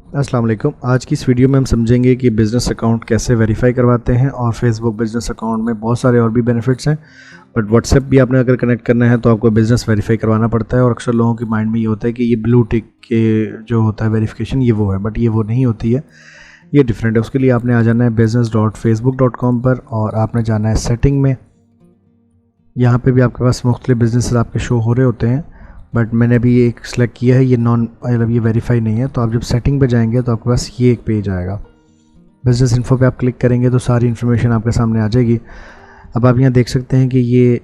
अस्सलाम वालेकुम। आज की इस वीडियो में हम समझेंगे कि बिज़नेस अकाउंट कैसे वेरीफाई करवाते हैं और फेसबुक बिज़नेस अकाउंट में बहुत सारे और भी बेनिफिट्स हैं। बट व्हाट्सएप भी आपने अगर कनेक्ट करना है तो आपको बिज़नेस वेरीफाई करवाना पड़ता है और अक्सर लोगों के माइंड में ये होता है कि ये ब्लू टिक के जो होता है वेरिफिकेशन ये वो है, बट ये वो नहीं होती है, ये डिफरेंट है। उसके लिए आपने आ जाना है business.facebook.com पर और आपने जाना है सेटिंग में। यहाँ पे भी आपके पास मुख्तलिफ बिजनेस आपके शो हो रहे होते हैं, बट मैंने अभी एक सिलेक्ट किया है, ये ये वेरीफाई नहीं है। तो आप जब सेटिंग पे जाएंगे तो आपके पास ये एक पेज आएगा। बिज़नेस इन्फो पे आप क्लिक करेंगे तो सारी इन्फॉर्मेशन आपके सामने आ जाएगी। अब आप यहाँ देख सकते हैं कि ये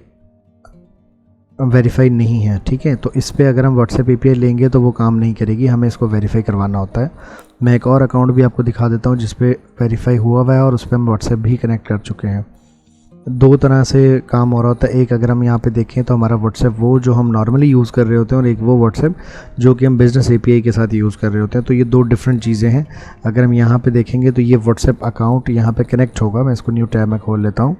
वेरीफाई नहीं है, ठीक है। तो इस पर अगर हम व्हाट्सएप API लेंगे तो वो काम नहीं करेगी, हमें इसको वेरीफाई करवाना होता है। मैं एक और अकाउंट भी आपको दिखा देता हूँ जिस पे वेरीफाई हुआ हुआ है और उस पर हम व्हाट्सएप भी कनेक्ट कर चुके हैं। दो तरह से काम हो रहा होता है। एक अगर हम यहाँ पे देखें तो हमारा व्हाट्सएप वो जो हम नॉर्मली यूज़ कर रहे होते हैं और एक वो व्हाट्सएप जो कि हम बिज़नेस API के साथ यूज़ कर रहे होते हैं। तो ये दो डिफरेंट चीज़ें हैं। अगर हम यहाँ पे देखेंगे तो ये व्हाट्सएप अकाउंट यहाँ पे कनेक्ट होगा। मैं इसको न्यू टैब में खोल लेता हूँ।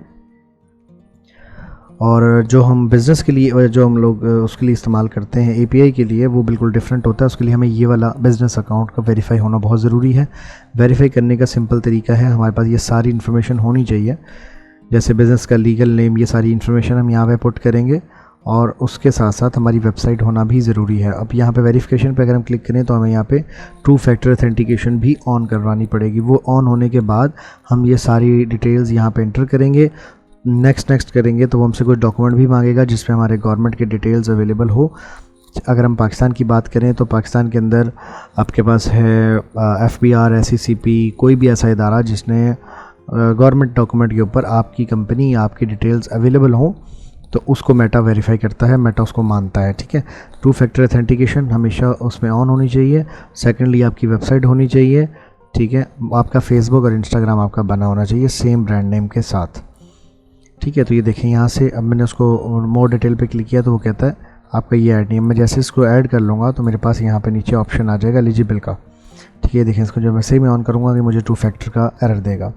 और जो हम बिज़नेस के लिए जो हम लोग उसके लिए इस्तेमाल करते हैं API के लिए, वो बिल्कुल डिफरेंट होता है। उसके लिए हमें ये वाला बिज़नेस अकाउंट का वेरीफाई होना बहुत ज़रूरी है। वेरीफाई करने का सिंपल तरीका है, हमारे पास ये सारी इन्फॉर्मेशन होनी चाहिए, जैसे बिज़नेस का लीगल नेम, ये सारी इन्फॉर्मेशन हम यहाँ पे पुट करेंगे और उसके साथ साथ हमारी वेबसाइट होना भी ज़रूरी है। अब यहाँ पे वेरिफिकेशन पे अगर हम क्लिक करें तो हमें यहाँ पे 2 फैक्टर ऑथेंटिकेशन भी ऑन करवानी पड़ेगी। वो ऑन होने के बाद हम ये सारी डिटेल्स यहाँ पे एंटर करेंगे। नेक्स्ट करेंगे तो वो हमसे कोई डॉक्यूमेंट भी मांगेगा जिसमें हमारे गवर्नमेंट के डिटेल्स अवेलेबल हो। अगर हम पाकिस्तान की बात करें तो पाकिस्तान के अंदर आपके पास है FBR, SECP, कोई भी ऐसा इदारा जिसने गवर्नमेंट डॉक्यूमेंट के ऊपर आपकी कंपनी या आपकी डिटेल्स अवेलेबल हो तो उसको मेटा वेरीफाई करता है, मेटा उसको मानता है, ठीक है। 2 फैक्टर ऑथेंटिकेशन हमेशा उसमें ऑन होनी चाहिए। सेकेंडली आपकी वेबसाइट होनी चाहिए, ठीक है। आपका फेसबुक और इंस्टाग्राम आपका बना होना चाहिए सेम ब्रांड नेम के साथ, ठीक है। तो ये देखें यहाँ से अब मैंने उसको मोर डिटेल पे क्लिक किया तो वो कहता है आपका ये ऐड नहीं है। मैं जैसे इसको ऐड कर लूँगा तो मेरे पास यहाँ पे नीचे ऑप्शन आ जाएगा एलिजिबल का, ठीक है। देखें इसको जब वैसे ही मैं ऑन करूँगा कि मुझे 2 फैक्टर का एरर देगा।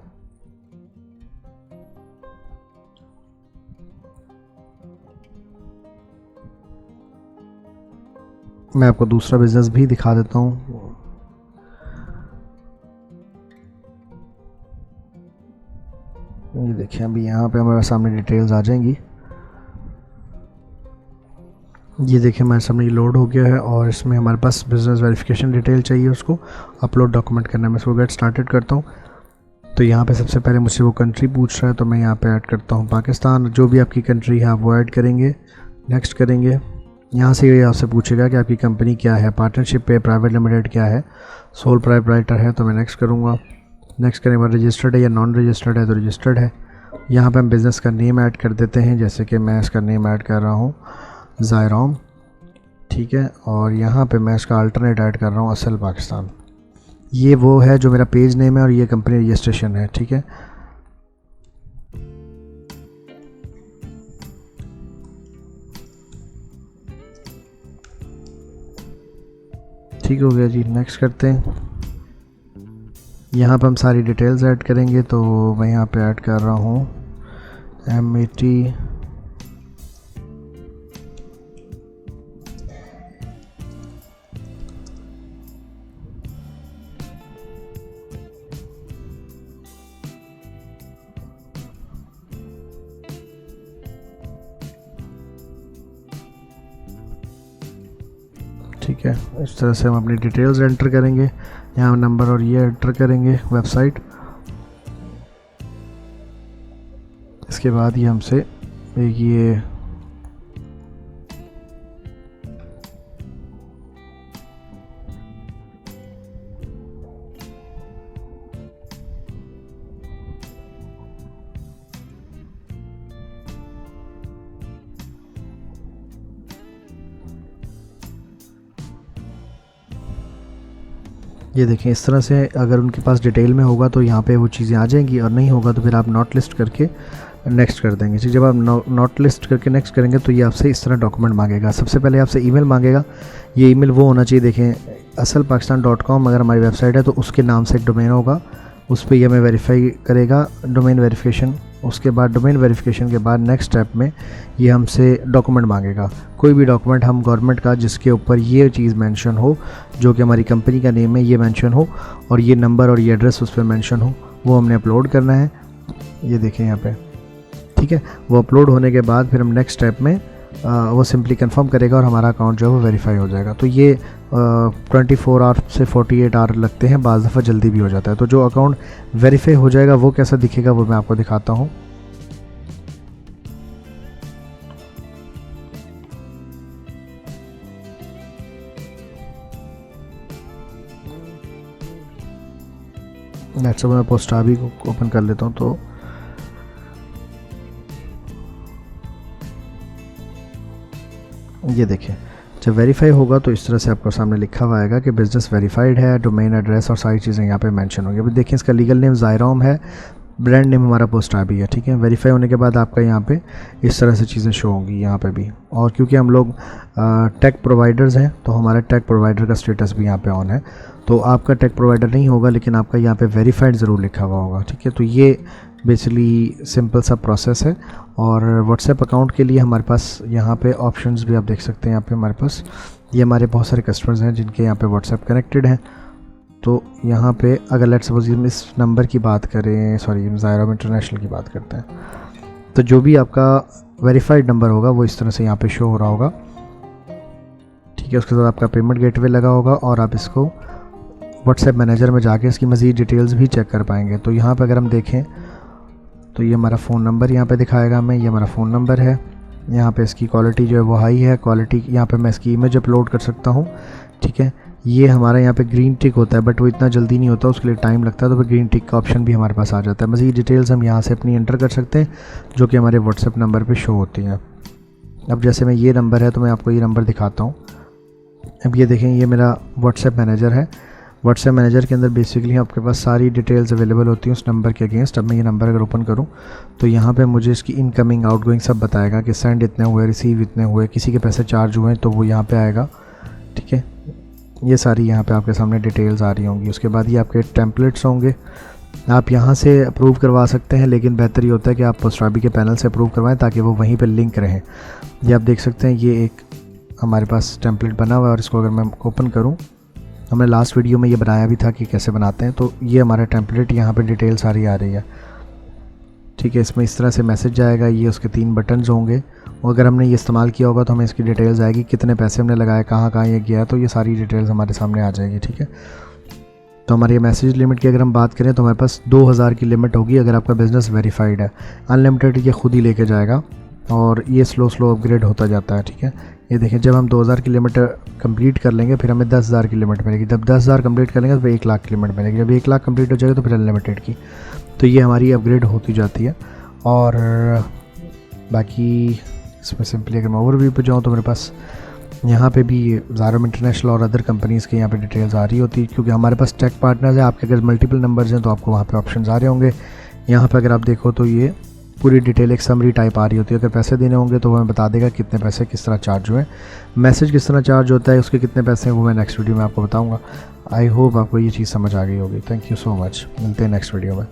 मैं आपको दूसरा बिज़नेस भी दिखा देता हूँ। ये देखिए अभी यहाँ पे हमारे सामने डिटेल्स आ जाएंगी। ये देखिए हमारे सामने ये लोड हो गया है और इसमें हमारे पास बिज़नेस वेरिफिकेशन डिटेल चाहिए, उसको अपलोड डॉक्यूमेंट करना है। मैं इसको गेट स्टार्टेड करता हूँ। तो यहाँ पे सबसे पहले मुझसे वो कंट्री पूछ रहा है तो मैं यहाँ पे ऐड करता हूँ पाकिस्तान। जो भी आपकी कंट्री है आप वो ऐड करेंगे, नेक्स्ट करेंगे। यहाँ से ये आपसे पूछेगा कि आपकी कंपनी क्या है, पार्टनरशिप पे, प्राइवेट लिमिटेड क्या है, सोल प्रोप्राइटर है, तो मैं नेक्स्ट करूँगा। नेक्स्ट करने के बाद रजिस्टर्ड है या नॉन रजिस्टर्ड है तो रजिस्टर्ड है। यहाँ पे हम बिज़नेस का नेम ऐड कर देते हैं, जैसे कि मैं इसका नेम ऐड कर रहा हूँ ज़ायरोम, ठीक है। और यहाँ पे मैं इसका अल्टरनेट ऐड कर रहा हूँ असल पाकिस्तान। ये वो है जो मेरा पेज नेम है और ये कंपनी रजिस्ट्रेशन है, ठीक है। ठीक हो गया जी, नेक्स्ट करते हैं। यहाँ पर हम सारी डिटेल्स ऐड करेंगे तो मैं यहाँ पे ऐड कर रहा हूँ MAT ठीक है। इस तरह से हम अपनी डिटेल्स एंटर करेंगे, यहाँ नंबर और ये एंटर करेंगे, वेबसाइट। इसके बाद ये हमसे ये देखें इस तरह से अगर उनके पास डिटेल में होगा तो यहाँ पे वो चीज़ें आ जाएंगी और नहीं होगा तो फिर आप नॉट लिस्ट करके नेक्स्ट कर देंगे। जब आप नॉट लिस्ट करके नेक्स्ट करेंगे तो ये आपसे इस तरह डॉक्यूमेंट मांगेगा। सबसे पहले आपसे ईमेल मांगेगा। ये ईमेल वो होना चाहिए, देखें asalpakistan.com अगर हमारी वेबसाइट है तो उसके नाम से एक डोमेन होगा, उस पर ये हमें वेरीफाई करेगा, डोमेन वेरिफिकेशन उसके बाद डोमेन वेरिफिकेशन के बाद नेक्स्ट स्टेप में ये हमसे डॉक्यूमेंट मांगेगा। कोई भी डॉक्यूमेंट हम गवर्नमेंट का जिसके ऊपर ये चीज़ मेंशन हो, जो कि हमारी कंपनी का नेम है ये मेंशन हो और ये नंबर और ये एड्रेस उस पर मेंशन हो, वो हमने अपलोड करना है। ये देखें यहाँ पे, ठीक है। वो अपलोड होने के बाद फिर हम नेक्स्ट स्टेप में वो सिंपली कंफर्म करेगा और हमारा अकाउंट जो है वो वेरीफाई हो जाएगा। तो ये 24 आवर से 48 आवर लगते हैं, बाज़ दफ़ा जल्दी भी हो जाता है। तो जो अकाउंट वेरीफाई हो जाएगा वो कैसा दिखेगा वो मैं आपको दिखाता हूँ। नेक्स्ट मैं पोस्टाबी को ओपन कर लेता हूँ। तो ये देखें, जब वेरीफाई होगा तो इस तरह से आपको सामने लिखा हुआ आएगा कि बिज़नेस वेरीफाइड है, डोमेन एड्रेस और सारी चीज़ें यहाँ पे मेंशन होंगी। अभी देखें इसका लीगल नेम ज़ायरोम है, ब्रांड नेम हमारा पोस्टाबी है, ठीक है। वेरीफाई होने के बाद आपका यहाँ पे इस तरह से चीज़ें शो होंगी यहाँ पे भी। और क्योंकि हम लोग टेक प्रोवाइडर्स हैं तो हमारे टेक प्रोवाइडर का स्टेटस भी यहाँ पे ऑन है। तो आपका टेक प्रोवाइडर नहीं होगा लेकिन आपका यहाँ पे वेरीफाइड ज़रूर लिखा हुआ होगा, ठीक है। तो ये बेसिकली सिंपल सा प्रोसेस है। और व्हाट्सएप अकाउंट के लिए हमारे पास यहाँ पे ऑप्शंस भी आप देख सकते हैं। यहाँ पे हमारे पास ये हमारे बहुत सारे कस्टमर्स हैं जिनके यहाँ पे व्हाट्सएप कनेक्टेड है। तो यहाँ पे अगर लेट्स सपोज हम इस नंबर की बात करें, सॉरी ज़ायरोम इंटरनेशनल की बात करते हैं, तो जो भी आपका वेरीफाइड नंबर होगा वो इस तरह से यहाँ पे शो हो रहा होगा, ठीक है। उसके साथ आपका पेमेंट गेटवे लगा होगा और आप इसको व्हाट्सएप मैनेजर में जाके इसकी मज़ीद डिटेल्स भी चेक कर पाएंगे। तो यहाँ पे अगर हम देखें तो ये हमारा फ़ोन नंबर यहाँ पे दिखाएगा हमें, ये हमारा फ़ोन नंबर है। यहाँ पे इसकी क्वालिटी जो है वो हाई है, क्वालिटी यहाँ पे मैं इसकी इमेज अपलोड कर सकता हूँ, ठीक है। ये हमारा यहाँ पे ग्रीन टिक होता है बट वो इतना जल्दी नहीं होता, उसके लिए टाइम लगता है। तो फिर ग्रीन टिक का ऑप्शन भी हमारे पास आ जाता है। मज़ीद डिटेल्स हम यहाँ से अपनी एंटर कर सकते हैं जो कि हमारे व्हाट्सएप नंबर पर शो होती हैं। अब जैसे मैं ये नंबर है तो मैं आपको ये नंबर दिखाता हूँ। अब ये देखें, ये मेरा व्हाट्सएप मैनेजर है। व्हाट्सएप मैनेजर के अंदर बेसिकली आपके पास सारी डिटेल्स अवेलेबल होती हैं उस नंबर के अगेंस्ट। अब मैं ये नंबर अगर ओपन करूं तो यहाँ पे मुझे इसकी इनकमिंग आउटगोइंग सब बताएगा कि सेंड इतने हुए, रिसीव इतने हुए, किसी के पैसे चार्ज हुए तो वो यहाँ पे आएगा, ठीक है। ये सारी यहाँ पे आपके सामने डिटेल्स आ रही होंगी। उसके बाद ये आपके टेम्पलेट्स होंगे, आप यहाँ से अप्रूव करवा सकते हैं, लेकिन बेहतर ये होता है कि आप पोस्टाबी के पैनल से अप्रूव करवाएँ ताकि वो वहीं पर लिंक रहें। ये आप देख सकते हैं, ये एक हमारे पास टेम्पलेट बना हुआ है और इसको अगर मैं ओपन करूँ, हमने लास्ट वीडियो में ये बनाया भी था कि कैसे बनाते हैं। तो ये हमारा टेम्पलेट, यहाँ पे डिटेल सारी आ रही है, ठीक है। इसमें इस तरह से मैसेज जाएगा, ये उसके 3 बटन्स होंगे और अगर हमने ये इस्तेमाल किया होगा तो हमें इसकी डिटेल्स आएगी, कितने पैसे हमने लगाए, कहाँ कहाँ ये गया, तो ये सारी डिटेल्स हमारे सामने आ जाएगी, ठीक है। तो हमारी मैसेज लिमिट की अगर हम बात करें तो हमारे पास 2000 की लिमिट होगी अगर आपका बिज़नेस वेरीफाइड है। अनलिमिटेड ये खुद ही लेके जाएगा और ये स्लो अपग्रेड होता जाता है, ठीक है। ये देखें, जब हम 2000 की लिमिट कंप्लीट कर लेंगे फिर हमें 10,000 की लिमिट मिलेगी। जब 10,000 कंप्लीट कर लेंगे तो फिर 1 लाख की लिमिट मिलेगी। जब 1 लाख कंप्लीट हो जाएगा तो फिर अनलिमिटेड की। तो ये हमारी अपग्रेड होती जाती है। और बाकी इसमें सिंपली अगर मैं ओवरव्यू पे जाऊँ तो मेरे पास यहाँ पे भी ज़ायरोम इंटरनेशनल और अदर कंपनीज़ के यहाँ पे डिटेल्स आ रही होती है, क्योंकि हमारे पास टेक पार्टनर्स हैं। आपके अगर मल्टीपल नंबर्स हैं तो आपको वहाँ पे ऑप्शंस आ रहे होंगे। यहाँ पे अगर आप देखो तो ये पूरी डिटेल एक समरी टाइप आ रही होती है। अगर पैसे देने होंगे तो वो हमें बता देगा कितने पैसे किस तरह चार्ज हुए, मैसेज किस तरह चार्ज होता है, उसके कितने पैसे हैं वो मैं नेक्स्ट वीडियो में आपको बताऊँगा। आई होप आपको ये चीज़ समझ आ गई होगी। थैंक यू सो मच, मिलते हैं नेक्स्ट वीडियो में।